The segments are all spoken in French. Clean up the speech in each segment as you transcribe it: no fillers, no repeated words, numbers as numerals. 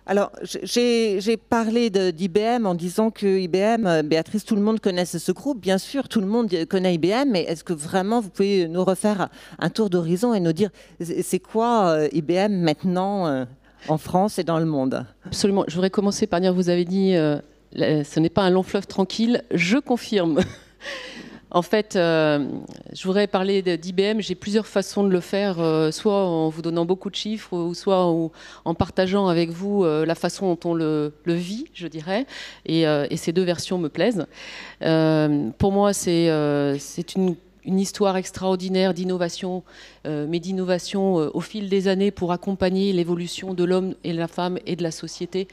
Alors, j'ai parlé d'IBM en disant que IBM, Béatrice, tout le monde connaît ce groupe. Bien sûr, tout le monde connaît IBM, mais est-ce que vraiment vous pouvez nous refaire un tour d'horizon et nous dire c'est quoi IBM maintenant en France et dans le monde? Absolument. Je voudrais commencer par dire, vous avez dit, ce n'est pas un long fleuve tranquille. Je confirme. En fait, je voudrais parler d'IBM. J'ai plusieurs façons de le faire, soit en vous donnant beaucoup de chiffres, ou soit en partageant avec vous la façon dont on le vit, je dirais. Et ces deux versions me plaisent. Pour moi, c'est une histoire extraordinaire d'innovation, mais d'innovation au fil des années pour accompagner l'évolution de l'homme et de la femme et de la société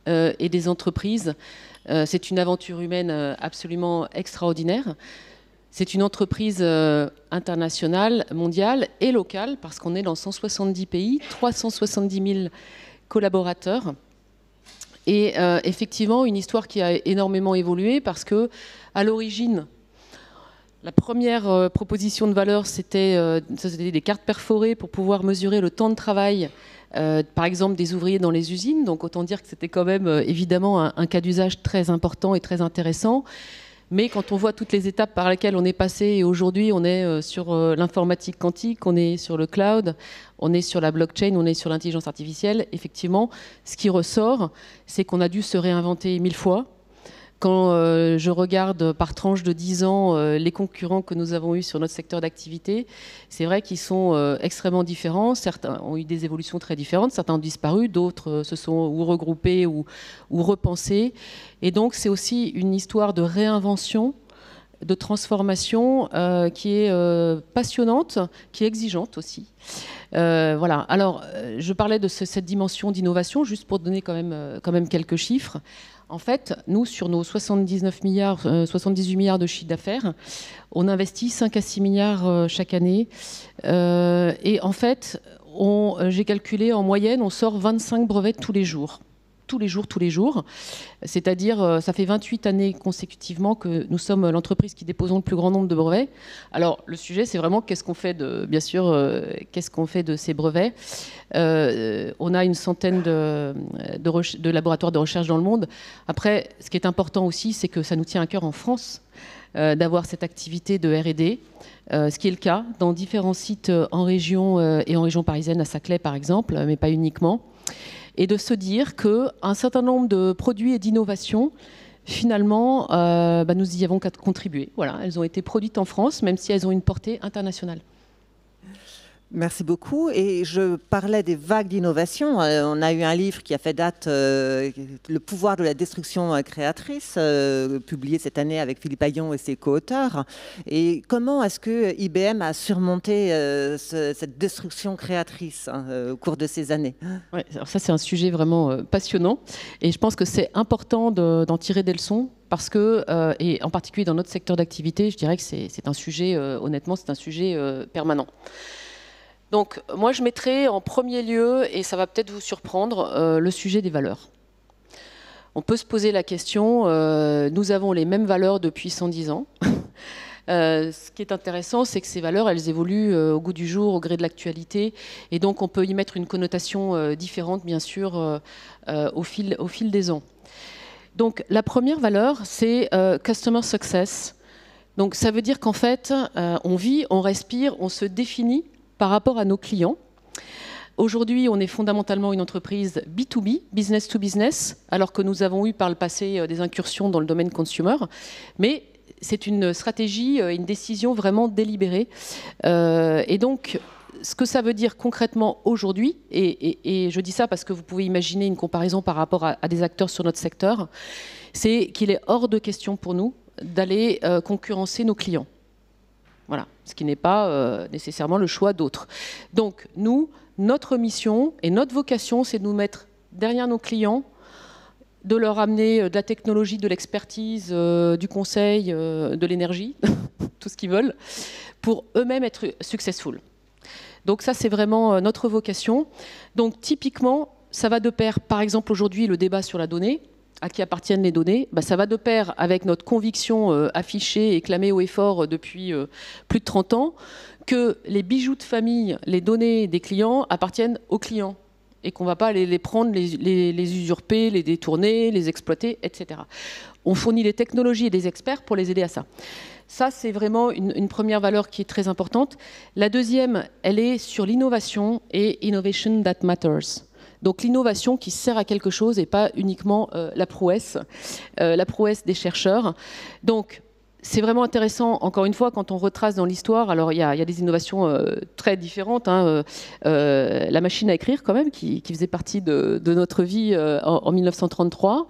et des entreprises. C'est une aventure humaine absolument extraordinaire. C'est une entreprise internationale, mondiale et locale, parce qu'on est dans 170 pays, 370 000 collaborateurs. Et effectivement, une histoire qui a énormément évolué, parce que à l'origine, la première proposition de valeur, c'était des cartes perforées pour pouvoir mesurer le temps de travail, par exemple, des ouvriers dans les usines. Donc autant dire que c'était quand même évidemment un cas d'usage très important et très intéressant. Mais quand on voit toutes les étapes par lesquelles on est passé, et aujourd'hui on est sur l'informatique quantique, on est sur le cloud, on est sur la blockchain, on est sur l'intelligence artificielle, effectivement, ce qui ressort, c'est qu'on a dû se réinventer 1000 fois. Quand je regarde par tranche de 10 ans les concurrents que nous avons eus sur notre secteur d'activité, c'est vrai qu'ils sont extrêmement différents. Certains ont eu des évolutions très différentes, certains ont disparu, d'autres se sont ou regroupés ou repensés. Et donc c'est aussi une histoire de réinvention, de transformation qui est passionnante, qui est exigeante aussi. Voilà. Alors, je parlais de cette dimension d'innovation, juste pour donner quand même quelques chiffres. En fait, nous, sur nos 78 milliards de chiffre d'affaires, on investit 5 à 6 milliards chaque année. Et en fait, j'ai calculé en moyenne, on sort 25 brevets tous les jours. Tous les jours. C'est-à-dire, ça fait 28 années consécutivement que nous sommes l'entreprise qui déposons le plus grand nombre de brevets. Alors, le sujet, c'est vraiment qu'est-ce qu'on fait qu'est-ce qu'on fait de ces brevets. On a une centaine de laboratoires de recherche dans le monde. Après, ce qui est important aussi, c'est que ça nous tient à cœur en France d'avoir cette activité de R&D, ce qui est le cas dans différents sites en région et en région parisienne, à Saclay par exemple, mais pas uniquement. Et de se dire qu'un certain nombre de produits et d'innovations, finalement, nous y avons contribué. Voilà, elles ont été produites en France, même si elles ont une portée internationale. Merci beaucoup. Et je parlais des vagues d'innovation. On a eu un livre qui a fait date, Le pouvoir de la destruction créatrice, publié cette année avec Philippe Aillon et ses co-auteurs. Et comment est-ce que IBM a surmonté cette destruction créatrice au cours de ces années? Ouais, alors ça, c'est un sujet vraiment passionnant. Et je pense que c'est important d'en tirer des leçons. Parce que, et en particulier dans notre secteur d'activité, je dirais que c'est un sujet, honnêtement, c'est un sujet permanent. Donc, moi, je mettrais en premier lieu, et ça va peut-être vous surprendre, le sujet des valeurs. On peut se poser la question, nous avons les mêmes valeurs depuis 110 ans. Ce qui est intéressant, c'est que ces valeurs, elles évoluent au goût du jour, au gré de l'actualité. Et donc, on peut y mettre une connotation différente, bien sûr, au fil des ans. Donc, la première valeur, c'est Customer Success. Donc, ça veut dire qu'en fait, on vit, on respire, on se définit par rapport à nos clients. Aujourd'hui, on est fondamentalement une entreprise B2B, business to business, alors que nous avons eu par le passé des incursions dans le domaine consumer. Mais c'est une stratégie, une décision vraiment délibérée. Et donc, ce que ça veut dire concrètement aujourd'hui, et je dis ça parce que vous pouvez imaginer une comparaison par rapport à des acteurs sur notre secteur, c'est qu'il est hors de question pour nous d'aller concurrencer nos clients. Voilà, ce qui n'est pas nécessairement le choix d'autres. Donc, nous, notre mission et notre vocation, c'est de nous mettre derrière nos clients, de leur amener de la technologie, de l'expertise, du conseil, de l'énergie, tout ce qu'ils veulent, pour eux-mêmes être successful. Donc ça, c'est vraiment notre vocation. Donc typiquement, ça va de pair, par exemple aujourd'hui, le débat sur la donnée, à qui appartiennent les données, ça va de pair avec notre conviction affichée et clamée haut et fort depuis plus de 30 ans, que les bijoux de famille, les données des clients appartiennent aux clients. et qu'on ne va pas aller les prendre, les usurper, les détourner, les exploiter, etc. On fournit les technologies et des experts pour les aider à ça. Ça, c'est vraiment une première valeur qui est très importante. La deuxième, elle est sur l'innovation et innovation that matters. Donc l'innovation qui sert à quelque chose et pas uniquement la prouesse des chercheurs. Donc c'est vraiment intéressant, encore une fois, quand on retrace dans l'histoire. Alors il y a des innovations très différentes. La machine à écrire, quand même, qui faisait partie de notre vie en 1933.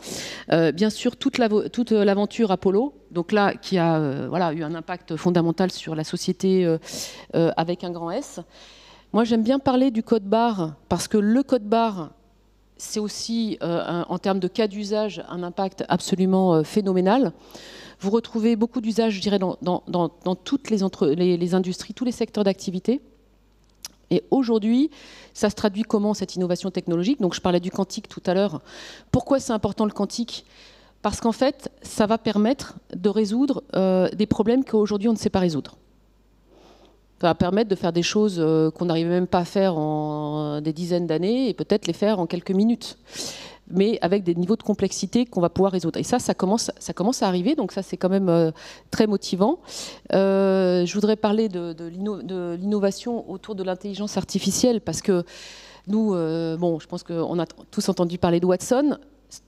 Bien sûr, toute l'aventure Apollo, donc là, qui a eu un impact fondamental sur la société avec un grand S. Moi, j'aime bien parler du code barre, parce que le code barre, c'est aussi, en termes de cas d'usage, un impact absolument phénoménal. Vous retrouvez beaucoup d'usages, je dirais, dans toutes les industries, tous les secteurs d'activité. Et aujourd'hui, ça se traduit comment, cette innovation technologique? Donc, je parlais du quantique tout à l'heure. Pourquoi c'est important, le quantique? Parce qu'en fait, ça va permettre de résoudre des problèmes qu'aujourd'hui, on ne sait pas résoudre. Ça va permettre de faire des choses qu'on n'arrivait même pas à faire en des dizaines d'années et peut-être les faire en quelques minutes, mais avec des niveaux de complexité qu'on va pouvoir résoudre. Et ça commence à arriver, donc ça, c'est quand même très motivant. Je voudrais parler de l'innovation autour de l'intelligence artificielle, parce que nous, je pense qu'on a tous entendu parler de Watson.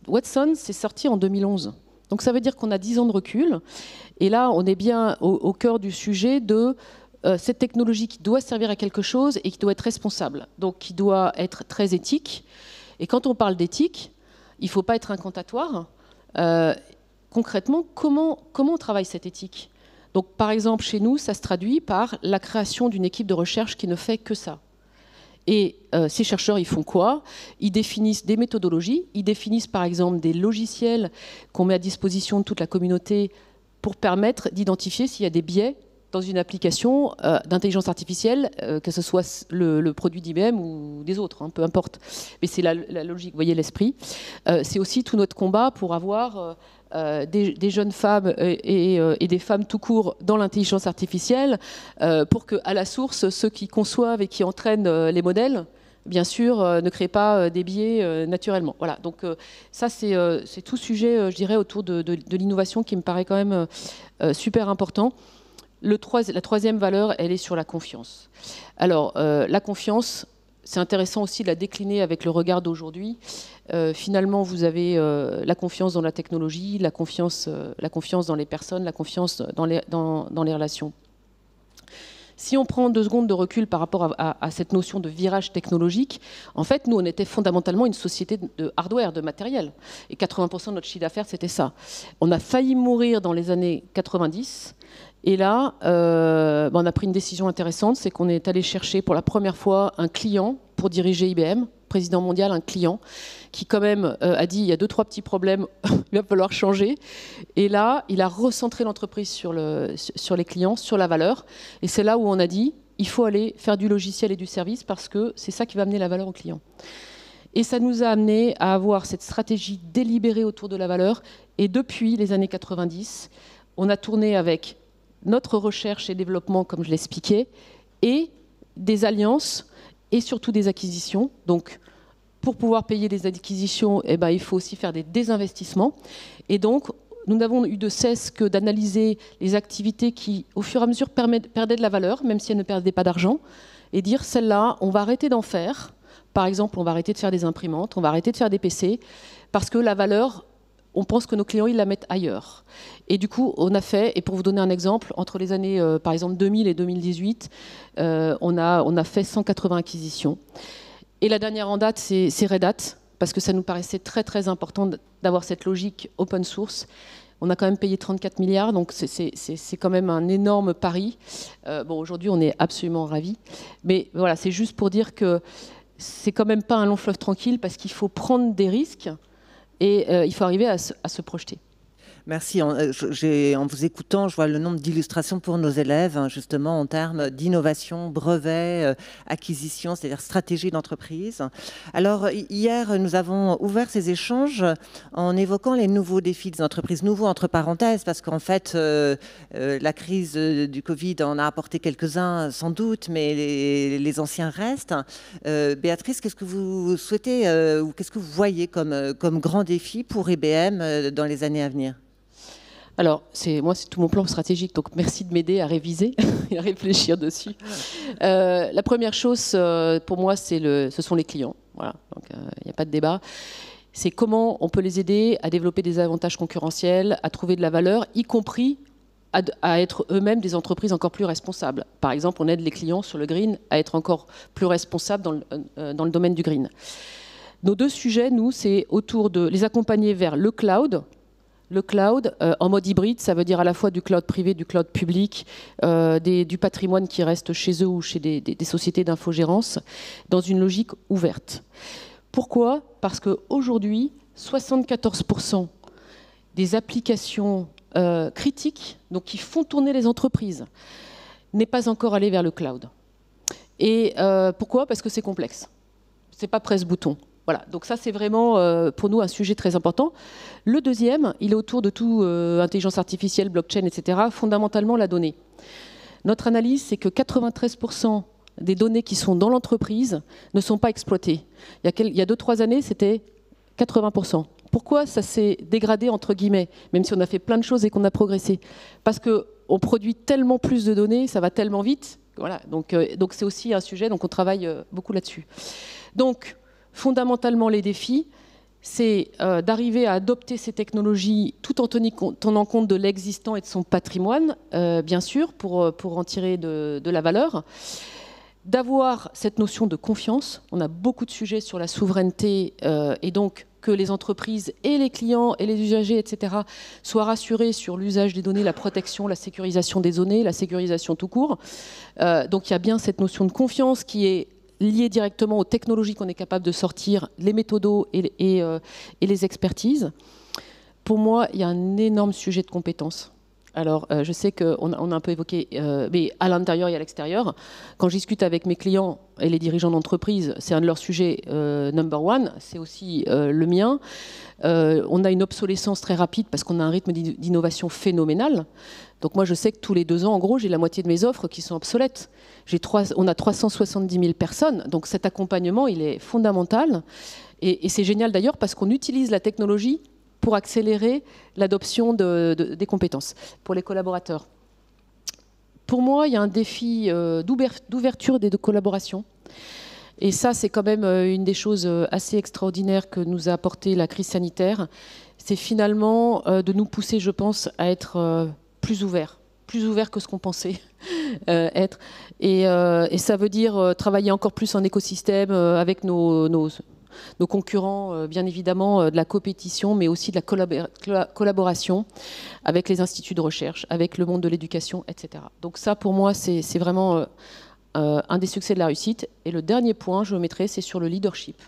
Watson, c'est sorti en 2011. Donc ça veut dire qu'on a 10 ans de recul. Et là, on est bien au cœur du sujet de cette technologie qui doit servir à quelque chose et qui doit être responsable, donc qui doit être très éthique. Et quand on parle d'éthique, il ne faut pas être incantatoire. Concrètement, comment on travaille cette éthique? Donc, par exemple, chez nous, ça se traduit par la création d'une équipe de recherche qui ne fait que ça. Et ces chercheurs, ils font quoi? Ils définissent des méthodologies, ils définissent par exemple des logiciels qu'on met à disposition de toute la communauté pour permettre d'identifier s'il y a des biais dans une application d'intelligence artificielle, que ce soit le produit d'IBM ou des autres, peu importe. Mais c'est la logique, vous voyez l'esprit. C'est aussi tout notre combat pour avoir des jeunes femmes et des femmes tout court dans l'intelligence artificielle, pour qu'à la source, ceux qui conçoivent et qui entraînent les modèles, bien sûr, ne créent pas des biais naturellement. Voilà, donc ça, c'est tout sujet, je dirais, autour de l'innovation qui me paraît quand même super important. La troisième valeur, elle est sur la confiance. Alors, la confiance, c'est intéressant aussi de la décliner avec le regard d'aujourd'hui. Finalement, vous avez la confiance dans la technologie, la confiance dans les personnes, la confiance dans les relations. Si on prend 2 secondes de recul par rapport à cette notion de virage technologique, en fait, nous, on était fondamentalement une société de hardware, de matériel. Et 80% de notre chiffre d'affaires, c'était ça. On a failli mourir dans les années 90. Et là, on a pris une décision intéressante, c'est qu'on est allé chercher pour la première fois un client pour diriger IBM, président mondial, un client, qui quand même a dit il y a 2-3 petits problèmes, il va falloir changer. Et là, il a recentré l'entreprise sur les clients, sur la valeur. Et c'est là où on a dit il faut aller faire du logiciel et du service, parce que c'est ça qui va amener la valeur au client. Et ça nous a amené à avoir cette stratégie délibérée autour de la valeur. Et depuis les années 90, on a tourné avec notre recherche et développement, comme je l'expliquais, et des alliances et surtout des acquisitions. Donc, pour pouvoir payer des acquisitions, il faut aussi faire des désinvestissements. Et donc, nous n'avons eu de cesse que d'analyser les activités qui, au fur et à mesure, perdaient de la valeur, même si elles ne perdaient pas d'argent, et dire, celle-là, on va arrêter d'en faire. Par exemple, on va arrêter de faire des imprimantes, on va arrêter de faire des PC, parce que la valeur, on pense que nos clients, ils la mettent ailleurs. Et du coup, on a fait, et pour vous donner un exemple, entre les années, par exemple, 2000 et 2018, on a fait 180 acquisitions. Et la dernière en date, c'est Red Hat, parce que ça nous paraissait très, très important d'avoir cette logique open source. On a quand même payé 34 milliards, donc c'est quand même un énorme pari. Aujourd'hui, on est absolument ravis. Mais voilà, c'est juste pour dire que c'est quand même pas un long fleuve tranquille, parce qu'il faut prendre des risques, et il faut arriver à se projeter. Merci. En vous écoutant, je vois le nombre d'illustrations pour nos élèves, hein, justement en termes d'innovation, brevet, acquisition, c'est-à-dire stratégie d'entreprise. Alors, hier, nous avons ouvert ces échanges en évoquant les nouveaux défis des entreprises, nouveaux entre parenthèses, parce qu'en fait, la crise du Covid en a apporté quelques-uns sans doute, mais les anciens restent. Béatrice, qu'est-ce que vous souhaitez ou qu'est-ce que vous voyez comme grand défi pour IBM dans les années à venir? Alors, moi, c'est tout mon plan stratégique, donc merci de m'aider à réviser et à réfléchir dessus. La première chose, pour moi, ce sont les clients. Voilà, donc il n'y a pas de débat. C'est comment on peut les aider à développer des avantages concurrentiels, à trouver de la valeur, y compris à être eux-mêmes des entreprises encore plus responsables. Par exemple, on aide les clients sur le green à être encore plus responsables dans le domaine du green. Nos deux sujets, nous, c'est autour de les accompagner vers le cloud. Le cloud, en mode hybride, ça veut dire à la fois du cloud privé, du cloud public, du patrimoine qui reste chez eux ou chez des sociétés d'infogérance, dans une logique ouverte. Pourquoi ? Parce qu'aujourd'hui, 74% des applications critiques, donc qui font tourner les entreprises, n'est pas encore allé vers le cloud. Et pourquoi ? Parce que c'est complexe. C'est pas presse-bouton. Voilà, donc ça c'est vraiment pour nous un sujet très important. Le deuxième, il est autour de tout intelligence artificielle, blockchain, etc. Fondamentalement la donnée. Notre analyse, c'est que 93% des données qui sont dans l'entreprise ne sont pas exploitées. Il y a 2-3 années, c'était 80%. Pourquoi ça s'est dégradé entre guillemets, même si on a fait plein de choses et qu'on a progressé? Parce qu'on produit tellement plus de données, ça va tellement vite. Voilà, donc c'est aussi un sujet, donc on travaille beaucoup là-dessus. Donc, fondamentalement, les défis, c'est d'arriver à adopter ces technologies tout en tenant compte de l'existant et de son patrimoine, bien sûr, pour en tirer de la valeur. D'avoir cette notion de confiance. On a beaucoup de sujets sur la souveraineté et donc que les entreprises et les clients et les usagers, etc., soient rassurés sur l'usage des données, la protection, la sécurisation des données, la sécurisation tout court. Donc il y a bien cette notion de confiance qui est lié directement aux technologies qu'on est capable de sortir, les méthodos et les expertises. Pour moi, il y a un énorme sujet de compétences. Alors, je sais qu'on a un peu évoqué, mais à l'intérieur et à l'extérieur, quand je discute avec mes clients et les dirigeants d'entreprise, c'est un de leurs sujets number one, c'est aussi le mien. On a une obsolescence très rapide parce qu'on a un rythme d'innovation phénoménal. Donc moi, je sais que tous les 2 ans, en gros, j'ai la moitié de mes offres qui sont obsolètes. On a 370 000 personnes, donc cet accompagnement, il est fondamental. Et c'est génial d'ailleurs parce qu'on utilise la technologie pour accélérer l'adoption des compétences pour les collaborateurs. Pour moi, il y a un défi d'ouverture et de collaboration. Et ça, c'est quand même une des choses assez extraordinaires que nous a apporté la crise sanitaire. C'est finalement de nous pousser, je pense, à être plus ouverts que ce qu'on pensait être. Et ça veut dire travailler encore plus en écosystème avec nos concurrents, bien évidemment, de la compétition, mais aussi de la collaboration avec les instituts de recherche, avec le monde de l'éducation, etc. Donc ça, pour moi, c'est vraiment un des succès de la réussite. Et le dernier point, je le mettrai, c'est sur le leadership.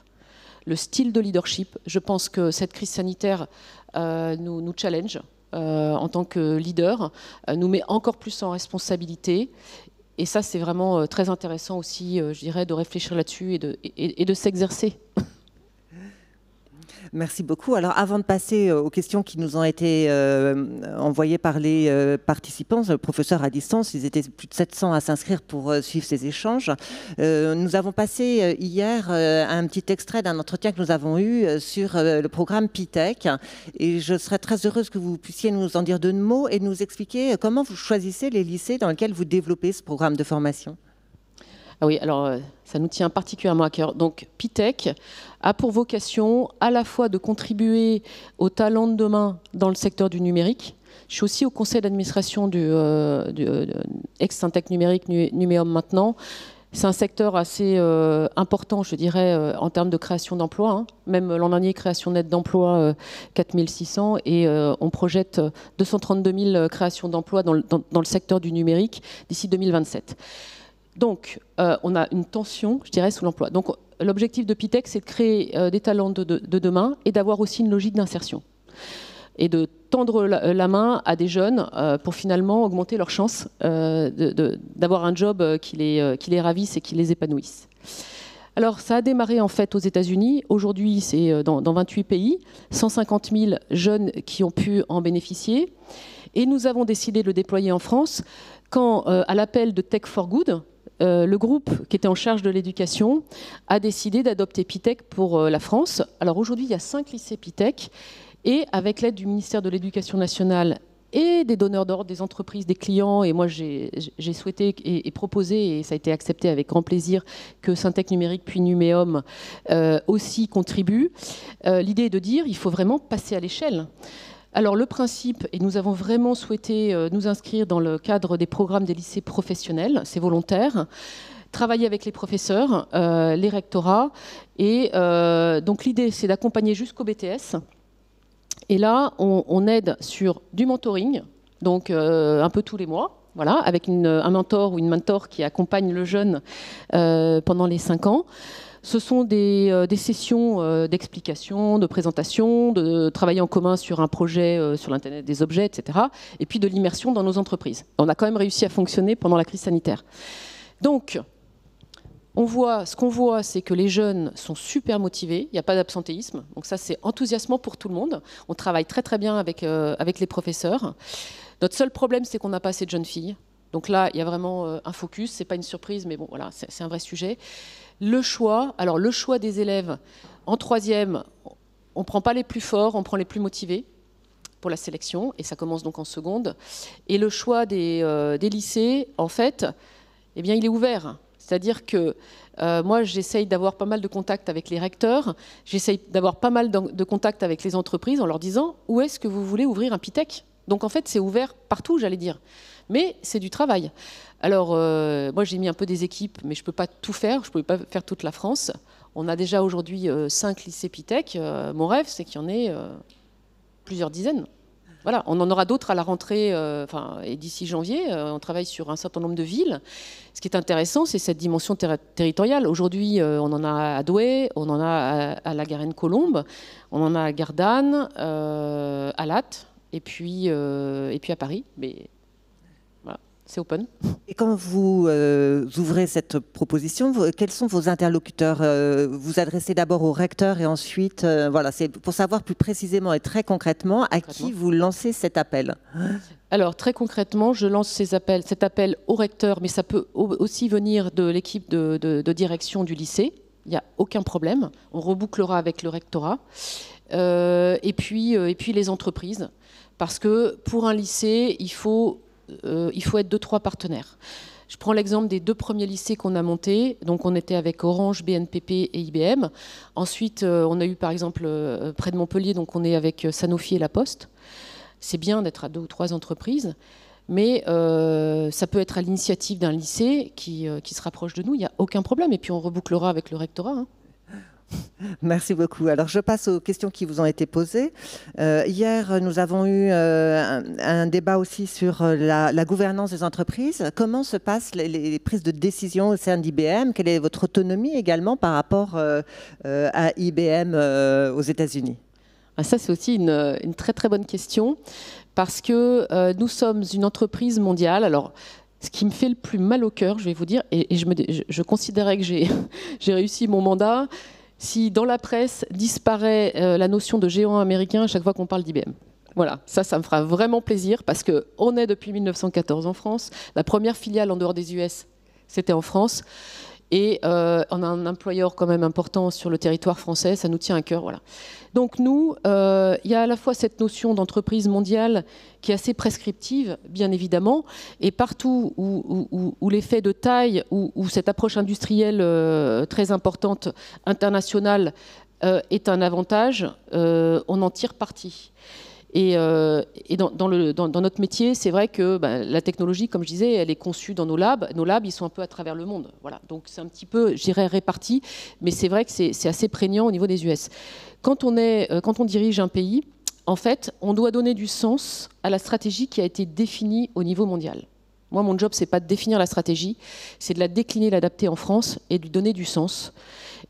Le style de leadership. Je pense que cette crise sanitaire nous challenge en tant que leader, nous met encore plus en responsabilité. Et ça, c'est vraiment très intéressant aussi, je dirais, de réfléchir là-dessus et de s'exercer. Merci beaucoup. Alors, avant de passer aux questions qui nous ont été envoyées par les participants, le professeur à distance, ils étaient plus de 700 à s'inscrire pour suivre ces échanges. Nous avons passé hier un petit extrait d'un entretien que nous avons eu sur le programme PITech. Et je serais très heureuse que vous puissiez nous en dire 2 mots et nous expliquer comment vous choisissez les lycées dans lesquels vous développez ce programme de formation. Ah oui, alors ça nous tient particulièrement à cœur. Donc PITech a pour vocation à la fois de contribuer aux talents de demain dans le secteur du numérique. Je suis aussi au conseil d'administration du ex-Syntec numérique Numéum maintenant. C'est un secteur assez important, je dirais, en termes de création d'emplois. Hein. Même l'an dernier, création nette d'emplois 4600 et on projette 232 000 créations d'emplois dans le secteur du numérique d'ici 2027. Donc, on a une tension, je dirais, sous l'emploi. Donc, l'objectif de PITech, c'est de créer des talents de demain et d'avoir aussi une logique d'insertion. et de tendre la main à des jeunes pour finalement augmenter leurs chances d'avoir un job qui les ravisse et qui les épanouisse. Alors, ça a démarré en fait aux États-Unis. Aujourd'hui, c'est dans 28 pays, 150 000 jeunes qui ont pu en bénéficier. Et nous avons décidé de le déployer en France quand, à l'appel de Tech for Good, le groupe qui était en charge de l'éducation a décidé d'adopter Pitech pour la France. Alors aujourd'hui, il y a 5 lycées Pitech et avec l'aide du ministère de l'Éducation nationale et des donneurs d'ordre, des entreprises, des clients, et moi j'ai souhaité et proposé, et ça a été accepté avec grand plaisir, que Syntec Numérique puis Numéum aussi contribuent. L'idée est de dire il faut vraiment passer à l'échelle. Alors le principe, et nous avons vraiment souhaité nous inscrire dans le cadre des programmes des lycées professionnels, c'est volontaire, travailler avec les professeurs, les rectorats, et donc l'idée c'est d'accompagner jusqu'au BTS. Et là, on aide sur du mentoring, donc un peu tous les mois, voilà, avec un mentor ou une mentor qui accompagne le jeune pendant les 5 ans. Ce sont des sessions d'explication, de présentation, de travailler en commun sur un projet sur l'Internet des objets, etc. Et puis de l'immersion dans nos entreprises. On a quand même réussi à fonctionner pendant la crise sanitaire. Donc, ce qu'on voit, c'est que les jeunes sont super motivés, il n'y a pas d'absentéisme, donc ça c'est enthousiasmant pour tout le monde. On travaille très très bien avec les professeurs. Notre seul problème, c'est qu'on n'a pas assez de jeunes filles. Donc là, il y a vraiment un focus, c'est pas une surprise, mais bon voilà, c'est un vrai sujet. Le choix des élèves en 3e, on ne prend pas les plus forts, on prend les plus motivés pour la sélection, et ça commence donc en seconde. Et le choix des lycées, en fait, eh bien, il est ouvert. C'est-à-dire que moi, j'essaye d'avoir pas mal de contacts avec les recteurs, j'essaye d'avoir pas mal de contacts avec les entreprises en leur disant où est-ce que vous voulez ouvrir un Pitech. Donc en fait, c'est ouvert partout, j'allais dire. Mais c'est du travail. Alors, moi, j'ai mis un peu des équipes, mais je ne peux pas tout faire, je ne peux pas faire toute la France. On a déjà aujourd'hui 5 lycées Pitech. Mon rêve, c'est qu'il y en ait plusieurs dizaines. Voilà, on en aura d'autres à la rentrée, et d'ici janvier. On travaille sur un certain nombre de villes. Ce qui est intéressant, c'est cette dimension territoriale. Aujourd'hui, on en a à Douai, on en a à la Garenne-Colombes, on en a à Gardanne, à Latte, et puis à Paris. Mais voilà, c'est open. Et quand vous ouvrez cette proposition, quels sont vos interlocuteurs? Vous adressez d'abord au recteur et ensuite, voilà, c'est pour savoir plus précisément et très concrètement à qui vous lancez cet appel. Alors très concrètement, je lance cet appel au recteur, mais ça peut aussi venir de l'équipe de direction du lycée. Il n'y a aucun problème. On rebouclera avec le rectorat. Et puis les entreprises. Parce que pour un lycée, il faut être 2-3 partenaires. Je prends l'exemple des 2 premiers lycées qu'on a montés. Donc on était avec Orange, BNPP et IBM. Ensuite, on a eu par exemple près de Montpellier, donc on est avec Sanofi et La Poste. C'est bien d'être à 2 ou 3 entreprises, mais ça peut être à l'initiative d'un lycée qui se rapproche de nous. Il n'y a aucun problème. Et puis on rebouclera avec le rectorat. Hein. Merci beaucoup. Alors, je passe aux questions qui vous ont été posées. Hier, nous avons eu un débat aussi sur la gouvernance des entreprises. Comment se passent les prises de décision au sein d'IBM? Quelle est votre autonomie également par rapport à IBM aux États-Unis? Ça, c'est aussi une très très bonne question parce que nous sommes une entreprise mondiale. Alors, ce qui me fait le plus mal au cœur, je vais vous dire, et je considérais que j'ai réussi mon mandat, si dans la presse disparaît la notion de géant américain à chaque fois qu'on parle d'IBM. Voilà, ça me fera vraiment plaisir parce qu'on est depuis 1914 en France. La première filiale en dehors des US, c'était en France. Et on a un employeur quand même important sur le territoire français, ça nous tient à cœur. Voilà. Donc nous, il y a à la fois cette notion d'entreprise mondiale qui est assez prescriptive, bien évidemment, et partout où l'effet de taille, où cette approche industrielle très importante, internationale, est un avantage, on en tire parti. Et dans notre métier, c'est vrai que la technologie, comme je disais, elle est conçue dans nos labs. Nos labs, ils sont un peu à travers le monde. Voilà. Donc c'est un petit peu, je dirais, réparti, mais c'est vrai que c'est assez prégnant au niveau des US. Quand on dirige un pays, en fait, on doit donner du sens à la stratégie qui a été définie au niveau mondial. Moi, mon job, c'est pas de définir la stratégie, c'est de la décliner, l'adapter en France et de lui donner du sens.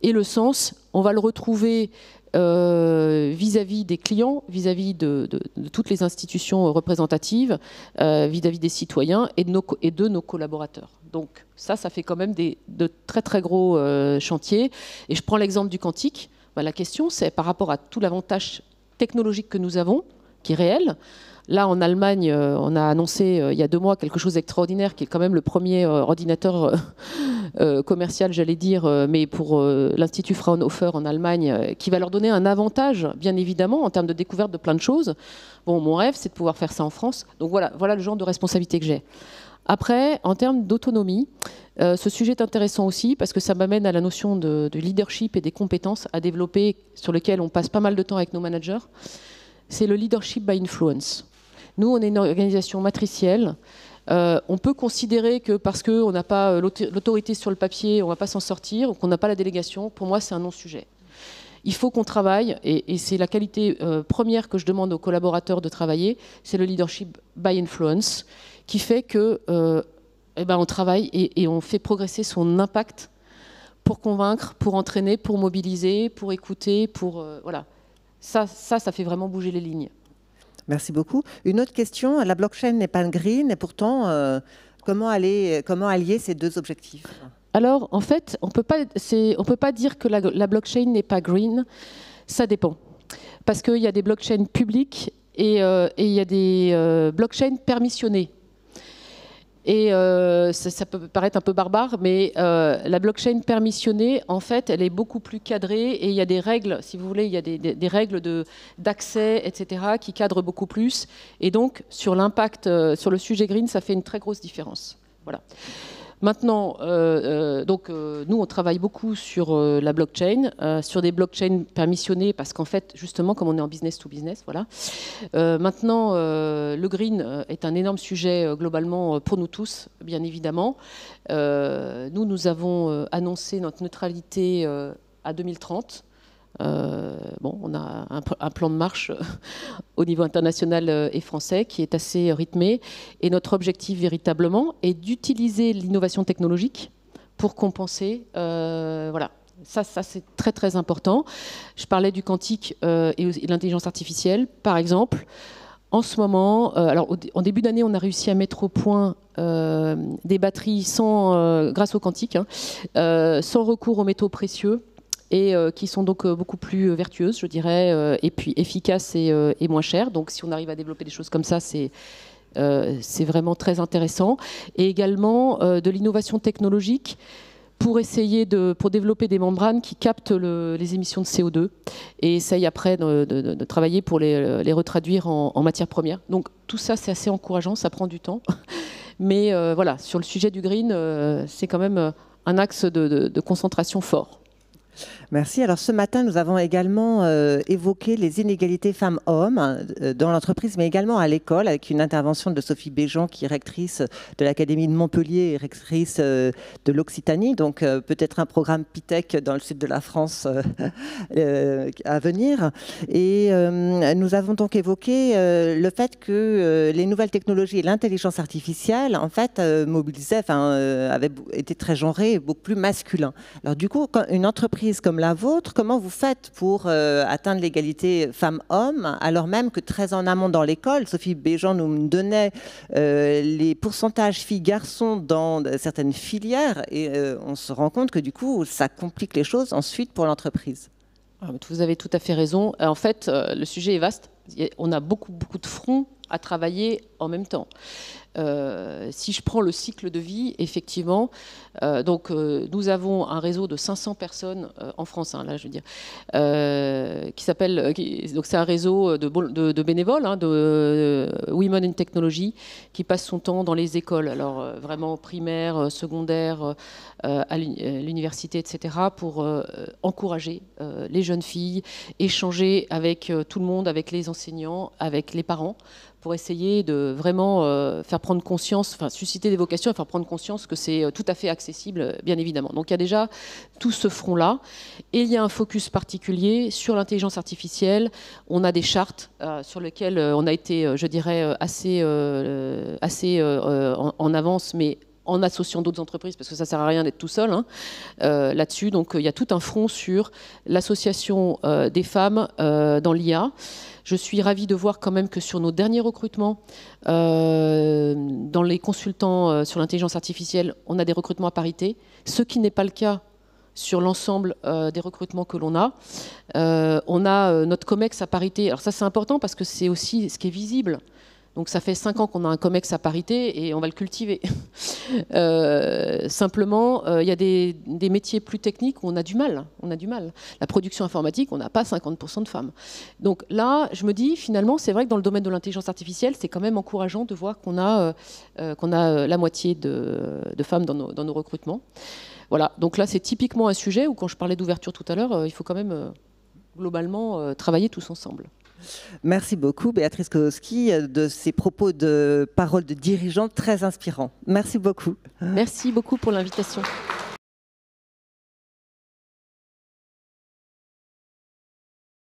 Et le sens, on va le retrouver vis-à-vis des clients, vis-à-vis de toutes les institutions représentatives, vis-à-vis des citoyens et de nos collaborateurs. Donc ça fait quand même de très très gros chantiers. Et je prends l'exemple du quantique. La question, c'est par rapport à tout l'avantage technologique que nous avons, qui est réel. Là, en Allemagne, on a annoncé il y a 2 mois quelque chose d'extraordinaire, qui est quand même le premier ordinateur commercial, j'allais dire, mais pour l'Institut Fraunhofer en Allemagne, qui va leur donner un avantage, bien évidemment, en termes de découverte de plein de choses. Bon, mon rêve, c'est de pouvoir faire ça en France. Donc voilà le genre de responsabilité que j'ai. Après, en termes d'autonomie, ce sujet est intéressant aussi parce que ça m'amène à la notion de leadership et des compétences à développer, sur lesquelles on passe pas mal de temps avec nos managers. C'est le leadership by influence. Nous, on est une organisation matricielle. On peut considérer que parce qu'on n'a pas l'autorité sur le papier, on ne va pas s'en sortir, ou qu'on n'a pas la délégation. Pour moi, c'est un non-sujet. Il faut qu'on travaille, et c'est la qualité première que je demande aux collaborateurs de travailler, c'est le leadership by influence, qui fait que on travaille et on fait progresser son impact pour convaincre, pour entraîner, pour mobiliser, pour écouter, pour voilà. Ça fait vraiment bouger les lignes. Merci beaucoup. Une autre question, la blockchain n'est pas green, et pourtant, comment allier ces 2 objectifs? Alors, en fait, on peut pas dire que la blockchain n'est pas green. Ça dépend. Parce qu'il y a des blockchains publiques et il y a des blockchains permissionnées. Et ça peut paraître un peu barbare, mais la blockchain permissionnée, en fait, elle est beaucoup plus cadrée et il y a des règles, si vous voulez, il y a des règles d'accès, etc., qui cadrent beaucoup plus. Et donc, sur l'impact, sur le sujet green, ça fait une très grosse différence. Voilà. Maintenant, nous, on travaille beaucoup sur la blockchain, sur des blockchains permissionnées, parce qu'en fait, justement, comme on est en business to business, voilà. Maintenant, le green est un énorme sujet globalement pour nous tous, bien évidemment. Nous avons annoncé notre neutralité à 2030. On a un plan de marche au niveau international et français qui est assez rythmé. Et notre objectif véritablement est d'utiliser l'innovation technologique pour compenser. Voilà. Ça c'est très très important. Je parlais du quantique et de l'intelligence artificielle, par exemple. En ce moment, en début d'année, on a réussi à mettre au point des batteries grâce au quantique, sans recours aux métaux précieux, et qui sont donc beaucoup plus vertueuses, je dirais, et puis efficaces et moins chères. Donc si on arrive à développer des choses comme ça, c'est vraiment très intéressant. Et également de l'innovation technologique pour développer des membranes qui captent les émissions de CO2 et essayent après de travailler pour les retraduire en matières premières. Donc tout ça, c'est assez encourageant, ça prend du temps. Mais voilà, sur le sujet du green, c'est quand même un axe de concentration fort. Merci. Alors ce matin, nous avons également évoqué les inégalités femmes-hommes dans l'entreprise, mais également à l'école, avec une intervention de Sophie Béjean, qui est rectrice de l'Académie de Montpellier et rectrice de l'Occitanie. Donc peut-être un programme PITEC dans le sud de la France à venir. Et nous avons donc évoqué le fait que les nouvelles technologies et l'intelligence artificielle, en fait, avaient été très genrées et beaucoup plus masculins. Alors du coup, quand une entreprise comme la vôtre, comment vous faites pour atteindre l'égalité femmes-hommes, alors même que très en amont dans l'école, Sophie Béjean nous donnait les pourcentages filles-garçons dans certaines filières, et on se rend compte que du coup, ça complique les choses ensuite pour l'entreprise. Vous avez tout à fait raison. En fait, le sujet est vaste. On a beaucoup de fronts à travailler en même temps. Si je prends le cycle de vie, effectivement, nous avons un réseau de 500 personnes en France, là, je veux dire, qui s'appelle. Donc c'est un réseau de bénévoles, de Women in Technology, qui passe son temps dans les écoles, alors vraiment primaire, secondaire, à l'université, etc., pour encourager les jeunes filles, échanger avec tout le monde, avec les enseignants, avec les parents, pour essayer de vraiment faire prendre conscience, susciter des vocations et faire prendre conscience que c'est tout à fait accessible, bien évidemment. Donc il y a déjà tout ce front-là. Et il y a un focus particulier sur l'intelligence artificielle. On a des chartes sur lesquelles on a été, je dirais, assez en avance, mais en associant d'autres entreprises, parce que ça ne sert à rien d'être tout seul là-dessus. Donc il y a tout un front sur l'association des femmes dans l'IA. Je suis ravie de voir quand même que sur nos derniers recrutements, dans les consultants sur l'intelligence artificielle, on a des recrutements à parité, ce qui n'est pas le cas sur l'ensemble des recrutements que l'on a. On a notre COMEX à parité. Alors ça, c'est important parce que c'est aussi ce qui est visible. Donc ça fait 5 ans qu'on a un COMEX à parité et on va le cultiver. Simplement, il y a des métiers plus techniques où on a du mal. La production informatique, on n'a pas 50% de femmes. Donc là, je me dis, finalement, c'est vrai que dans le domaine de l'intelligence artificielle, c'est quand même encourageant de voir qu'on a la moitié de femmes dans nos recrutements. Voilà, donc là, c'est typiquement un sujet où, quand je parlais d'ouverture tout à l'heure, il faut quand même globalement travailler tous ensemble. Merci beaucoup, Béatrice Kozłowski, de ces propos de parole de dirigeante très inspirants. Merci beaucoup. Merci beaucoup pour l'invitation.